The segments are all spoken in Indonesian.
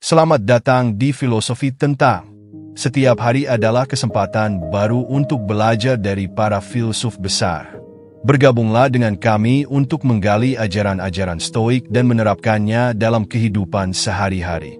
Selamat datang di Filosofi Tentang. Setiap hari adalah kesempatan baru untuk belajar dari para filsuf besar. Bergabunglah dengan kami untuk menggali ajaran-ajaran Stoik dan menerapkannya dalam kehidupan sehari-hari.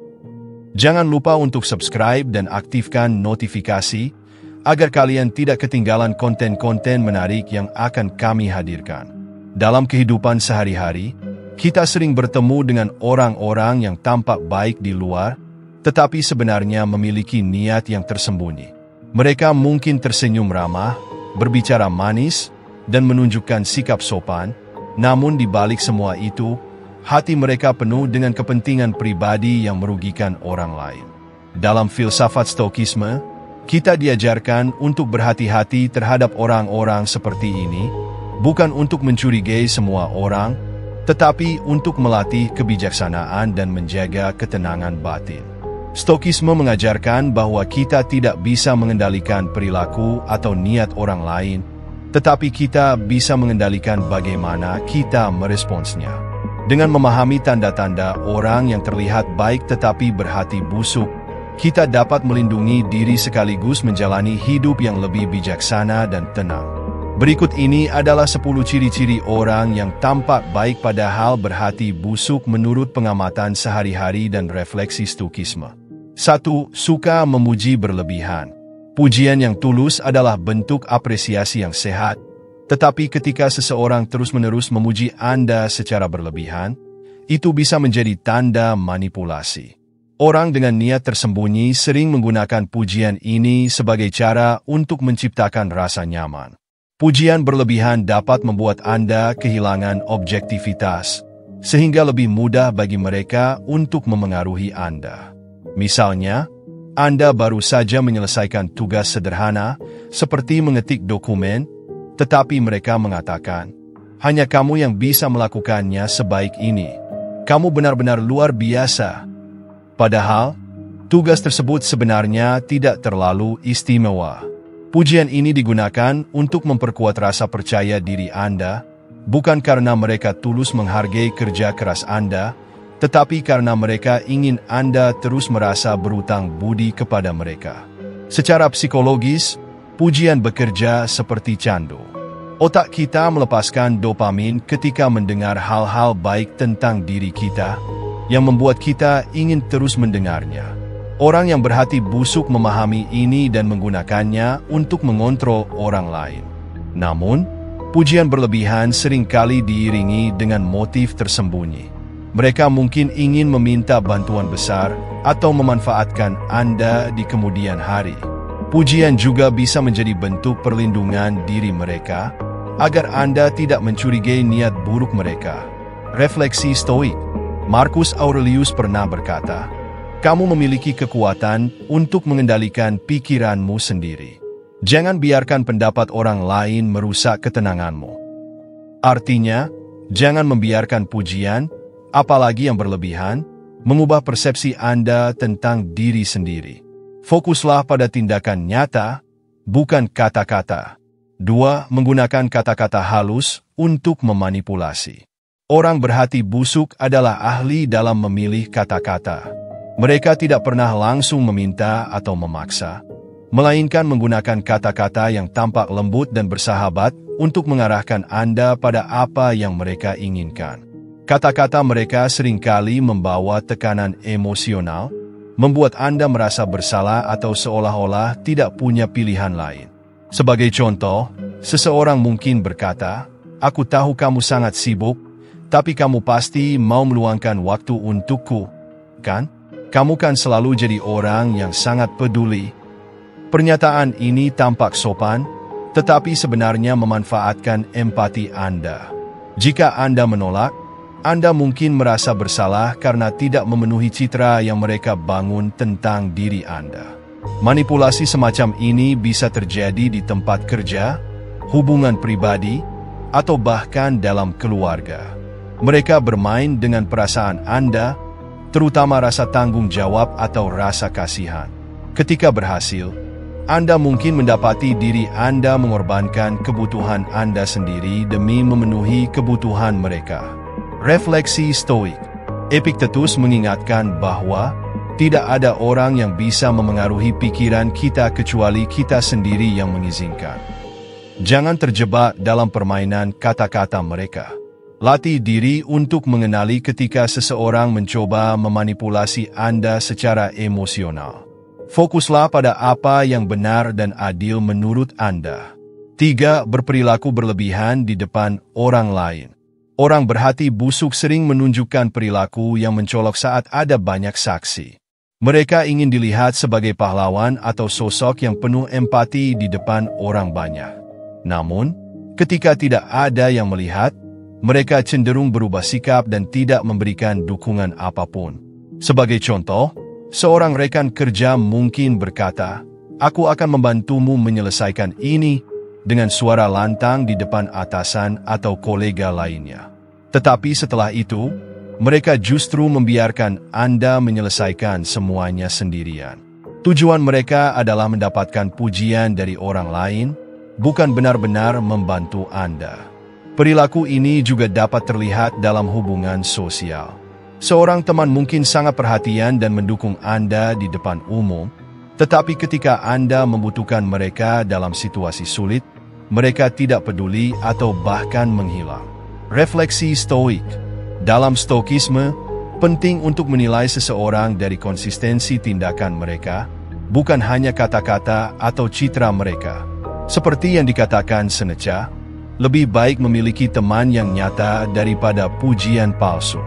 Jangan lupa untuk subscribe dan aktifkan notifikasi agar kalian tidak ketinggalan konten-konten menarik yang akan kami hadirkan. Dalam kehidupan sehari-hari, kita sering bertemu dengan orang-orang yang tampak baik di luar, tetapi sebenarnya memiliki niat yang tersembunyi. Mereka mungkin tersenyum ramah, berbicara manis, dan menunjukkan sikap sopan, namun di balik semua itu, hati mereka penuh dengan kepentingan pribadi yang merugikan orang lain. Dalam filsafat Stoikisme, kita diajarkan untuk berhati-hati terhadap orang-orang seperti ini, bukan untuk mencurigai semua orang, tetapi untuk melatih kebijaksanaan dan menjaga ketenangan batin. Stoikisme mengajarkan bahwa kita tidak bisa mengendalikan perilaku atau niat orang lain, tetapi kita bisa mengendalikan bagaimana kita meresponsnya. Dengan memahami tanda-tanda orang yang terlihat baik tetapi berhati busuk, kita dapat melindungi diri sekaligus menjalani hidup yang lebih bijaksana dan tenang. Berikut ini adalah 10 ciri-ciri orang yang tampak baik padahal berhati busuk menurut pengamatan sehari-hari dan refleksi Stoikisme. 1. Suka memuji berlebihan. Pujian yang tulus adalah bentuk apresiasi yang sehat, tetapi ketika seseorang terus-menerus memuji Anda secara berlebihan, itu bisa menjadi tanda manipulasi. Orang dengan niat tersembunyi sering menggunakan pujian ini sebagai cara untuk menciptakan rasa nyaman. Pujian berlebihan dapat membuat Anda kehilangan objektivitas, sehingga lebih mudah bagi mereka untuk memengaruhi Anda. Misalnya, Anda baru saja menyelesaikan tugas sederhana, seperti mengetik dokumen, tetapi mereka mengatakan, "Hanya kamu yang bisa melakukannya sebaik ini. Kamu benar-benar luar biasa." Padahal, tugas tersebut sebenarnya tidak terlalu istimewa. Pujian ini digunakan untuk memperkuat rasa percaya diri Anda, bukan karena mereka tulus menghargai kerja keras Anda, tetapi karena mereka ingin Anda terus merasa berutang budi kepada mereka. Secara psikologis, pujian bekerja seperti candu. Otak kita melepaskan dopamin ketika mendengar hal-hal baik tentang diri kita, yang membuat kita ingin terus mendengarnya. Orang yang berhati busuk memahami ini dan menggunakannya untuk mengontrol orang lain. Namun, pujian berlebihan seringkali diiringi dengan motif tersembunyi. Mereka mungkin ingin meminta bantuan besar atau memanfaatkan Anda di kemudian hari. Pujian juga bisa menjadi bentuk perlindungan diri mereka, agar Anda tidak mencurigai niat buruk mereka. Refleksi Stoik. Marcus Aurelius pernah berkata, "Kamu memiliki kekuatan untuk mengendalikan pikiranmu sendiri. Jangan biarkan pendapat orang lain merusak ketenanganmu." Artinya, jangan membiarkan pujian, apalagi yang berlebihan, mengubah persepsi Anda tentang diri sendiri. Fokuslah pada tindakan nyata, bukan kata-kata. 2. Menggunakan kata-kata halus untuk memanipulasi. Orang berhati busuk adalah ahli dalam memilih kata-kata. Mereka tidak pernah langsung meminta atau memaksa, melainkan menggunakan kata-kata yang tampak lembut dan bersahabat untuk mengarahkan Anda pada apa yang mereka inginkan. Kata-kata mereka seringkali membawa tekanan emosional, membuat Anda merasa bersalah atau seolah-olah tidak punya pilihan lain. Sebagai contoh, seseorang mungkin berkata, "Aku tahu kamu sangat sibuk, tapi kamu pasti mau meluangkan waktu untukku, kan? Kamu kan selalu jadi orang yang sangat peduli." Pernyataan ini tampak sopan, tetapi sebenarnya memanfaatkan empati Anda. Jika Anda menolak, Anda mungkin merasa bersalah karena tidak memenuhi citra yang mereka bangun tentang diri Anda. Manipulasi semacam ini bisa terjadi di tempat kerja, hubungan pribadi, atau bahkan dalam keluarga. Mereka bermain dengan perasaan Anda, terutama rasa tanggung jawab atau rasa kasihan. Ketika berhasil, Anda mungkin mendapati diri Anda mengorbankan kebutuhan Anda sendiri demi memenuhi kebutuhan mereka. Refleksi Stoik. Epictetus mengingatkan bahwa Tidak ada orang yang bisa memengaruhi pikiran kita kecuali kita sendiri yang mengizinkan. Jangan terjebak dalam permainan kata-kata mereka. Latih diri untuk mengenali ketika seseorang mencoba memanipulasi Anda secara emosional. Fokuslah pada apa yang benar dan adil menurut Anda. 3. Berperilaku berlebihan di depan orang lain. Orang berhati busuk sering menunjukkan perilaku yang mencolok saat ada banyak saksi. Mereka ingin dilihat sebagai pahlawan atau sosok yang penuh empati di depan orang banyak. Namun, ketika tidak ada yang melihat, mereka cenderung berubah sikap dan tidak memberikan dukungan apapun. Sebagai contoh, seorang rekan kerja mungkin berkata, "Aku akan membantumu menyelesaikan ini," dengan suara lantang di depan atasan atau kolega lainnya. Tetapi setelah itu, mereka justru membiarkan Anda menyelesaikan semuanya sendirian. Tujuan mereka adalah mendapatkan pujian dari orang lain, bukan benar-benar membantu Anda. Perilaku ini juga dapat terlihat dalam hubungan sosial. Seorang teman mungkin sangat perhatian dan mendukung Anda di depan umum, tetapi ketika Anda membutuhkan mereka dalam situasi sulit, mereka tidak peduli atau bahkan menghilang. Refleksi stoik. Dalam stoikisme, penting untuk menilai seseorang dari konsistensi tindakan mereka, bukan hanya kata-kata atau citra mereka. Seperti yang dikatakan Seneca, lebih baik memiliki teman yang nyata daripada pujian palsu.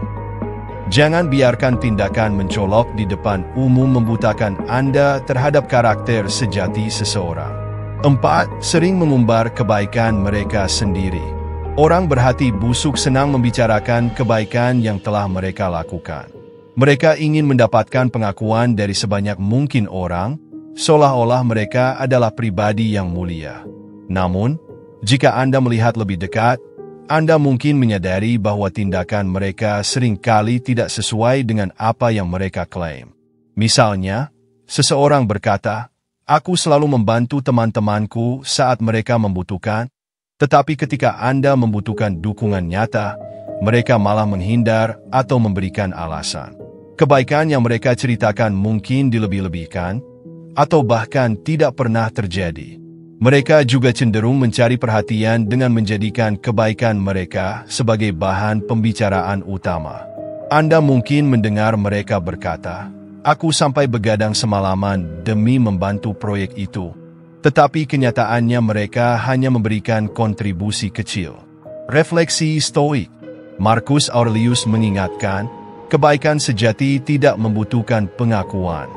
Jangan biarkan tindakan mencolok di depan umum membutakan Anda terhadap karakter sejati seseorang. 4. Sering mengumbar kebaikan mereka sendiri. Orang berhati busuk senang membicarakan kebaikan yang telah mereka lakukan. Mereka ingin mendapatkan pengakuan dari sebanyak mungkin orang, seolah-olah mereka adalah pribadi yang mulia. Namun, jika Anda melihat lebih dekat, Anda mungkin menyadari bahwa tindakan mereka seringkali tidak sesuai dengan apa yang mereka klaim. Misalnya, seseorang berkata, "Aku selalu membantu teman-temanku saat mereka membutuhkan," tetapi ketika Anda membutuhkan dukungan nyata, mereka malah menghindar atau memberikan alasan. Kebaikan yang mereka ceritakan mungkin dilebih-lebihkan, atau bahkan tidak pernah terjadi. Mereka juga cenderung mencari perhatian dengan menjadikan kebaikan mereka sebagai bahan pembicaraan utama. Anda mungkin mendengar mereka berkata, "Aku sampai begadang semalaman demi membantu proyek itu," tetapi kenyataannya mereka hanya memberikan kontribusi kecil. Refleksi stoik. Marcus Aurelius mengingatkan, kebaikan sejati tidak membutuhkan pengakuan.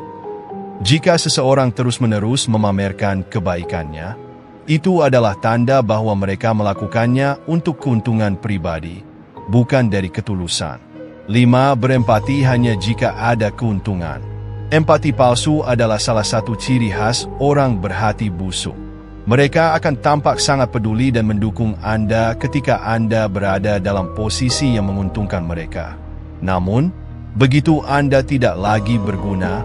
Jika seseorang terus-menerus memamerkan kebaikannya, itu adalah tanda bahwa mereka melakukannya untuk keuntungan pribadi, bukan dari ketulusan. 5. Berempati hanya jika ada keuntungan. Empati palsu adalah salah satu ciri khas orang berhati busuk. Mereka akan tampak sangat peduli dan mendukung Anda ketika Anda berada dalam posisi yang menguntungkan mereka. Namun, begitu Anda tidak lagi berguna,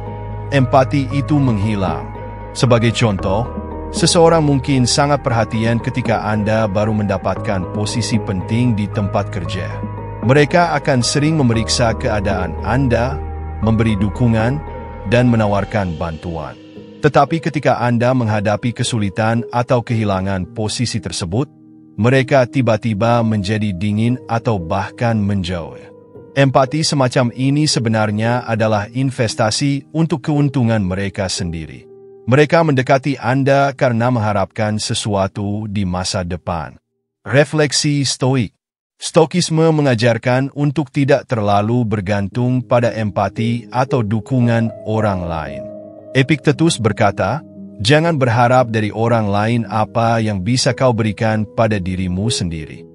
empati itu menghilang. Sebagai contoh, seseorang mungkin sangat perhatian ketika Anda baru mendapatkan posisi penting di tempat kerja. Mereka akan sering memeriksa keadaan Anda, memberi dukungan, dan menawarkan bantuan. Tetapi ketika Anda menghadapi kesulitan atau kehilangan posisi tersebut, mereka tiba-tiba menjadi dingin atau bahkan menjauh. Empati semacam ini sebenarnya adalah investasi untuk keuntungan mereka sendiri. Mereka mendekati Anda karena mengharapkan sesuatu di masa depan. Refleksi stoik. Stoikisme mengajarkan untuk tidak terlalu bergantung pada empati atau dukungan orang lain. Epictetus berkata, "Jangan berharap dari orang lain apa yang bisa kau berikan pada dirimu sendiri."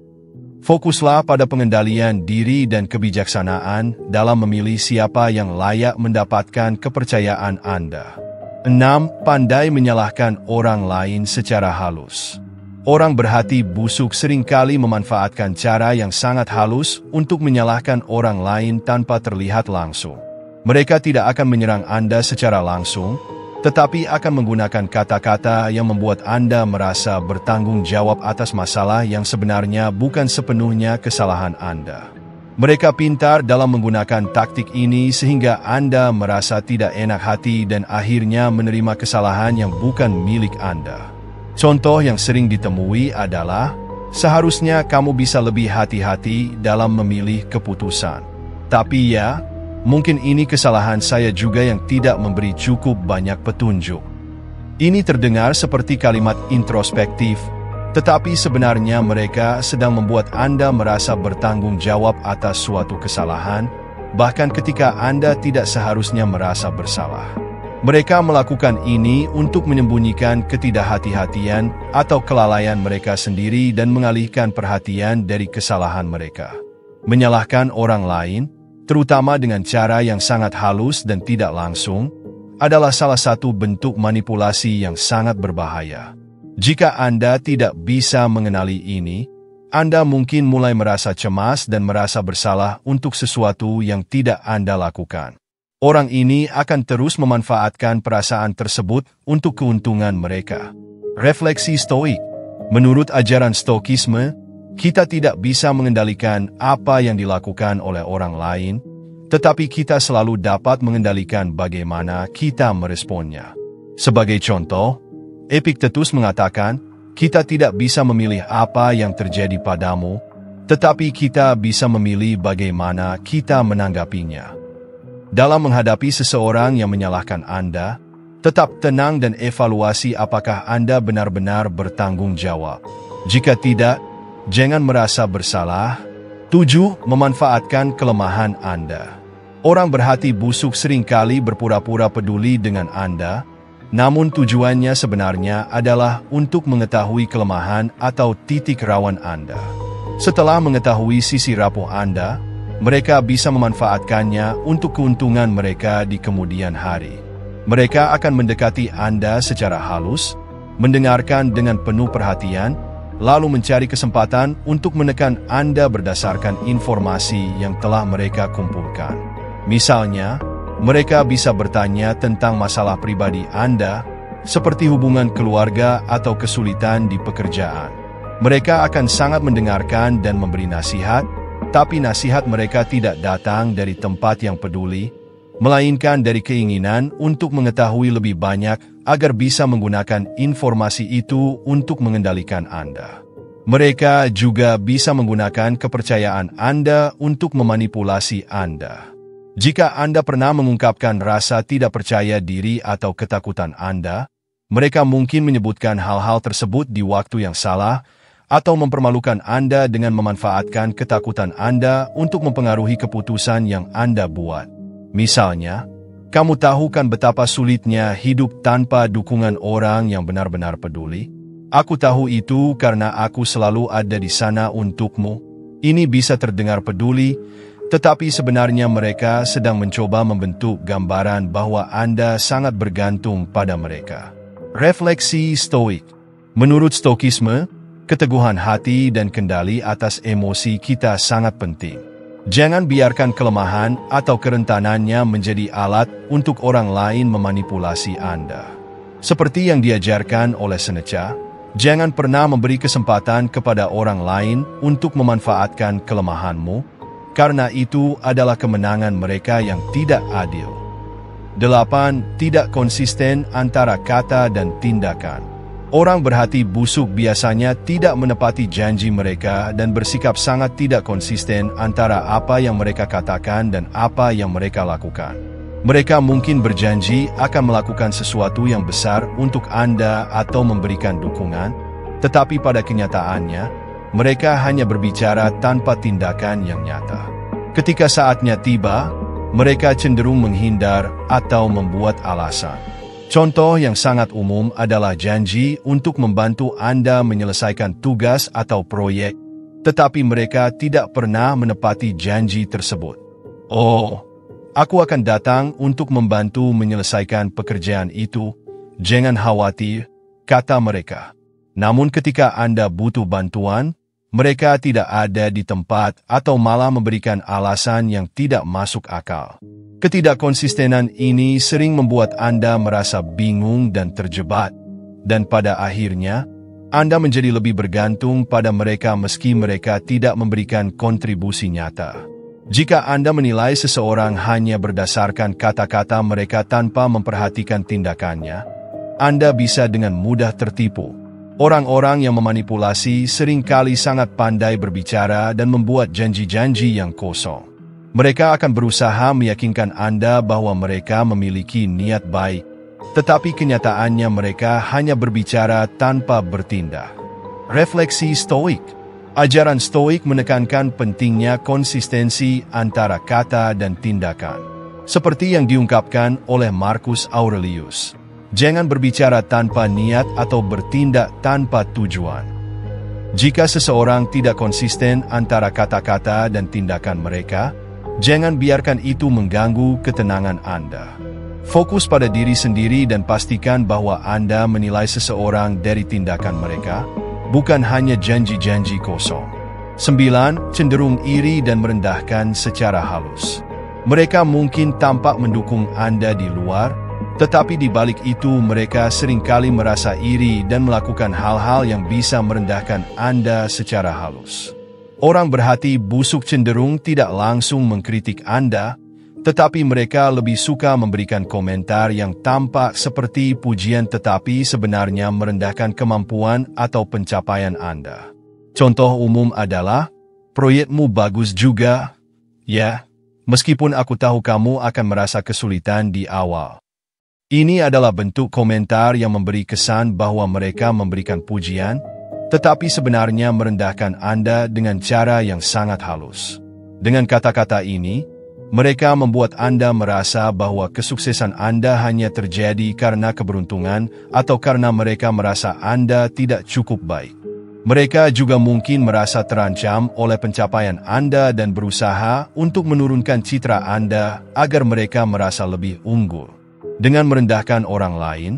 Fokuslah pada pengendalian diri dan kebijaksanaan dalam memilih siapa yang layak mendapatkan kepercayaan Anda. 6. Pandai menyalahkan orang lain secara halus. Orang berhati busuk seringkali memanfaatkan cara yang sangat halus untuk menyalahkan orang lain tanpa terlihat langsung. Mereka tidak akan menyerang Anda secara langsung, tetapi akan menggunakan kata-kata yang membuat Anda merasa bertanggung jawab atas masalah yang sebenarnya bukan sepenuhnya kesalahan Anda. Mereka pintar dalam menggunakan taktik ini sehingga Anda merasa tidak enak hati dan akhirnya menerima kesalahan yang bukan milik Anda. Contoh yang sering ditemui adalah, seharusnya kamu bisa lebih hati-hati dalam memilih keputusan. Tapi ya, mungkin ini kesalahan saya juga yang tidak memberi cukup banyak petunjuk. Ini terdengar seperti kalimat introspektif, tetapi sebenarnya mereka sedang membuat Anda merasa bertanggung jawab atas suatu kesalahan, bahkan ketika Anda tidak seharusnya merasa bersalah. Mereka melakukan ini untuk menyembunyikan ketidakhati-hatian atau kelalaian mereka sendiri dan mengalihkan perhatian dari kesalahan mereka. Menyalahkan orang lain, terutama dengan cara yang sangat halus dan tidak langsung, adalah salah satu bentuk manipulasi yang sangat berbahaya. Jika Anda tidak bisa mengenali ini, Anda mungkin mulai merasa cemas dan merasa bersalah untuk sesuatu yang tidak Anda lakukan. Orang ini akan terus memanfaatkan perasaan tersebut untuk keuntungan mereka. Refleksi Stoik. Menurut ajaran Stoikisme, kita tidak bisa mengendalikan apa yang dilakukan oleh orang lain, tetapi kita selalu dapat mengendalikan bagaimana kita meresponnya. Sebagai contoh, Epictetus mengatakan, kita tidak bisa memilih apa yang terjadi padamu, tetapi kita bisa memilih bagaimana kita menanggapinya. Dalam menghadapi seseorang yang menyalahkan Anda, tetap tenang dan evaluasi apakah Anda benar-benar bertanggung jawab. Jika tidak, jangan merasa bersalah. 7. Memanfaatkan kelemahan Anda. Orang berhati busuk seringkali berpura-pura peduli dengan Anda, namun tujuannya sebenarnya adalah untuk mengetahui kelemahan atau titik rawan Anda. Setelah mengetahui sisi rapuh Anda, mereka bisa memanfaatkannya untuk keuntungan mereka di kemudian hari. Mereka akan mendekati Anda secara halus, mendengarkan dengan penuh perhatian, lalu mencari kesempatan untuk menekan Anda berdasarkan informasi yang telah mereka kumpulkan. Misalnya, mereka bisa bertanya tentang masalah pribadi Anda, seperti hubungan keluarga atau kesulitan di pekerjaan. Mereka akan sangat mendengarkan dan memberi nasihat, tapi nasihat mereka tidak datang dari tempat yang peduli, melainkan dari keinginan untuk mengetahui lebih banyak agar bisa menggunakan informasi itu untuk mengendalikan Anda. Mereka juga bisa menggunakan kepercayaan Anda untuk memanipulasi Anda. Jika Anda pernah mengungkapkan rasa tidak percaya diri atau ketakutan Anda, mereka mungkin menyebutkan hal-hal tersebut di waktu yang salah atau mempermalukan Anda dengan memanfaatkan ketakutan Anda untuk mempengaruhi keputusan yang Anda buat. Misalnya, kamu tahu kan betapa sulitnya hidup tanpa dukungan orang yang benar-benar peduli? Aku tahu itu karena aku selalu ada di sana untukmu. Ini bisa terdengar peduli, tetapi sebenarnya mereka sedang mencoba membentuk gambaran bahwa Anda sangat bergantung pada mereka. Refleksi Stoik. Menurut Stoikisme, keteguhan hati dan kendali atas emosi kita sangat penting. Jangan biarkan kelemahan atau kerentanannya menjadi alat untuk orang lain memanipulasi Anda. Seperti yang diajarkan oleh Seneca, jangan pernah memberi kesempatan kepada orang lain untuk memanfaatkan kelemahanmu, karena itu adalah kemenangan mereka yang tidak adil. 8. Tidak konsisten antara kata dan tindakan. Orang berhati busuk biasanya tidak menepati janji mereka dan bersikap sangat tidak konsisten antara apa yang mereka katakan dan apa yang mereka lakukan. Mereka mungkin berjanji akan melakukan sesuatu yang besar untuk Anda atau memberikan dukungan, tetapi pada kenyataannya, mereka hanya berbicara tanpa tindakan yang nyata. Ketika saatnya tiba, mereka cenderung menghindar atau membuat alasan. Contoh yang sangat umum adalah janji untuk membantu Anda menyelesaikan tugas atau proyek, tetapi mereka tidak pernah menepati janji tersebut. Oh, aku akan datang untuk membantu menyelesaikan pekerjaan itu. Jangan khawatir, kata mereka. Namun ketika Anda butuh bantuan, mereka tidak ada di tempat atau malah memberikan alasan yang tidak masuk akal. Ketidakkonsistenan ini sering membuat Anda merasa bingung dan terjebak, dan pada akhirnya, Anda menjadi lebih bergantung pada mereka meski mereka tidak memberikan kontribusi nyata. Jika Anda menilai seseorang hanya berdasarkan kata-kata mereka tanpa memperhatikan tindakannya, Anda bisa dengan mudah tertipu. Orang-orang yang memanipulasi seringkali sangat pandai berbicara dan membuat janji-janji yang kosong. Mereka akan berusaha meyakinkan Anda bahwa mereka memiliki niat baik, tetapi kenyataannya mereka hanya berbicara tanpa bertindak. Refleksi Stoik. Ajaran Stoik menekankan pentingnya konsistensi antara kata dan tindakan. Seperti yang diungkapkan oleh Marcus Aurelius. Jangan berbicara tanpa niat atau bertindak tanpa tujuan. Jika seseorang tidak konsisten antara kata-kata dan tindakan mereka, jangan biarkan itu mengganggu ketenangan Anda. Fokus pada diri sendiri dan pastikan bahwa Anda menilai seseorang dari tindakan mereka, bukan hanya janji-janji kosong. 9. Cenderung iri dan merendahkan secara halus. Mereka mungkin tampak mendukung Anda di luar, tetapi di balik itu mereka seringkali merasa iri dan melakukan hal-hal yang bisa merendahkan Anda secara halus. Orang berhati busuk cenderung tidak langsung mengkritik Anda, tetapi mereka lebih suka memberikan komentar yang tampak seperti pujian tetapi sebenarnya merendahkan kemampuan atau pencapaian Anda. Contoh umum adalah, "Proyekmu bagus juga, ya, meskipun aku tahu kamu akan merasa kesulitan di awal." Ini adalah bentuk komentar yang memberi kesan bahwa mereka memberikan pujian, tetapi sebenarnya merendahkan Anda dengan cara yang sangat halus. Dengan kata-kata ini, mereka membuat Anda merasa bahwa kesuksesan Anda hanya terjadi karena keberuntungan atau karena mereka merasa Anda tidak cukup baik. Mereka juga mungkin merasa terancam oleh pencapaian Anda dan berusaha untuk menurunkan citra Anda agar mereka merasa lebih unggul. Dengan merendahkan orang lain,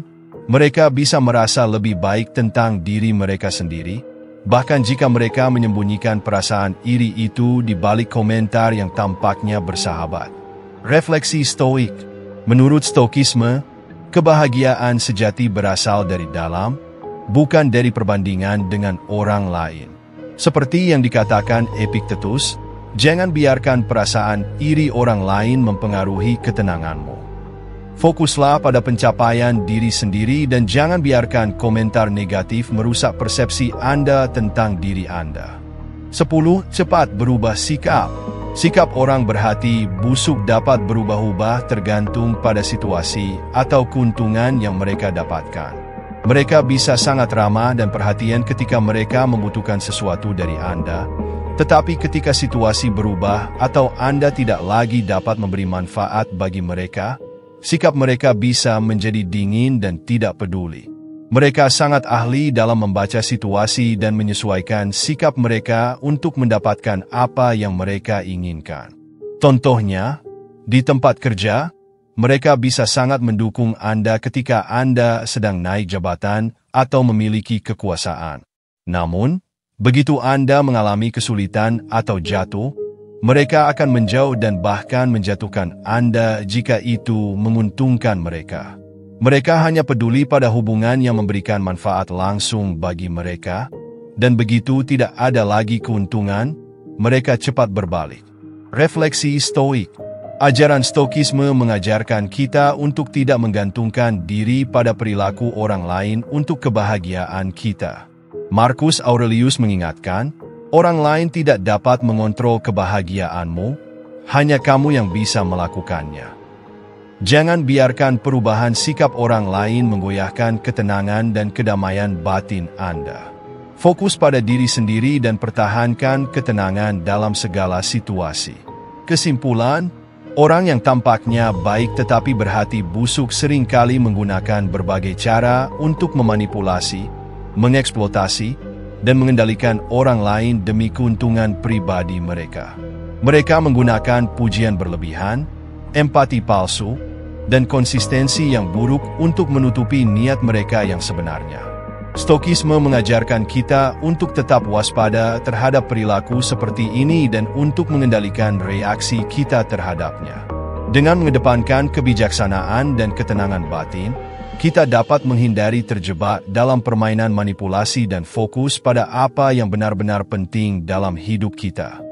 mereka bisa merasa lebih baik tentang diri mereka sendiri, bahkan jika mereka menyembunyikan perasaan iri itu di balik komentar yang tampaknya bersahabat. Refleksi Stoik. Menurut Stoikisme, kebahagiaan sejati berasal dari dalam, bukan dari perbandingan dengan orang lain. Seperti yang dikatakan Epictetus, jangan biarkan perasaan iri orang lain mempengaruhi ketenanganmu. Fokuslah pada pencapaian diri sendiri dan jangan biarkan komentar negatif merusak persepsi Anda tentang diri Anda. 10. Cepat berubah sikap. Sikap orang berhati busuk dapat berubah-ubah tergantung pada situasi atau keuntungan yang mereka dapatkan. Mereka bisa sangat ramah dan perhatian ketika mereka membutuhkan sesuatu dari Anda, tetapi ketika situasi berubah atau Anda tidak lagi dapat memberi manfaat bagi mereka, sikap mereka bisa menjadi dingin dan tidak peduli. Mereka sangat ahli dalam membaca situasi dan menyesuaikan sikap mereka untuk mendapatkan apa yang mereka inginkan. Contohnya, di tempat kerja, mereka bisa sangat mendukung Anda ketika Anda sedang naik jabatan atau memiliki kekuasaan. Namun, begitu Anda mengalami kesulitan atau jatuh, mereka akan menjauh dan bahkan menjatuhkan Anda jika itu menguntungkan mereka. Mereka hanya peduli pada hubungan yang memberikan manfaat langsung bagi mereka, dan begitu tidak ada lagi keuntungan, mereka cepat berbalik. Refleksi Stoik. Ajaran Stoikisme mengajarkan kita untuk tidak menggantungkan diri pada perilaku orang lain untuk kebahagiaan kita. Marcus Aurelius mengingatkan, orang lain tidak dapat mengontrol kebahagiaanmu, hanya kamu yang bisa melakukannya. Jangan biarkan perubahan sikap orang lain menggoyahkan ketenangan dan kedamaian batin Anda. Fokus pada diri sendiri dan pertahankan ketenangan dalam segala situasi. Kesimpulan, orang yang tampaknya baik tetapi berhati busuk seringkali menggunakan berbagai cara untuk memanipulasi, mengeksploitasi, dan mengendalikan orang lain demi keuntungan pribadi mereka. Mereka menggunakan pujian berlebihan, empati palsu, dan konsistensi yang buruk untuk menutupi niat mereka yang sebenarnya. Stoikisme mengajarkan kita untuk tetap waspada terhadap perilaku seperti ini dan untuk mengendalikan reaksi kita terhadapnya. Dengan mengedepankan kebijaksanaan dan ketenangan batin, kita dapat menghindari terjebak dalam permainan manipulasi dan fokus pada apa yang benar-benar penting dalam hidup kita.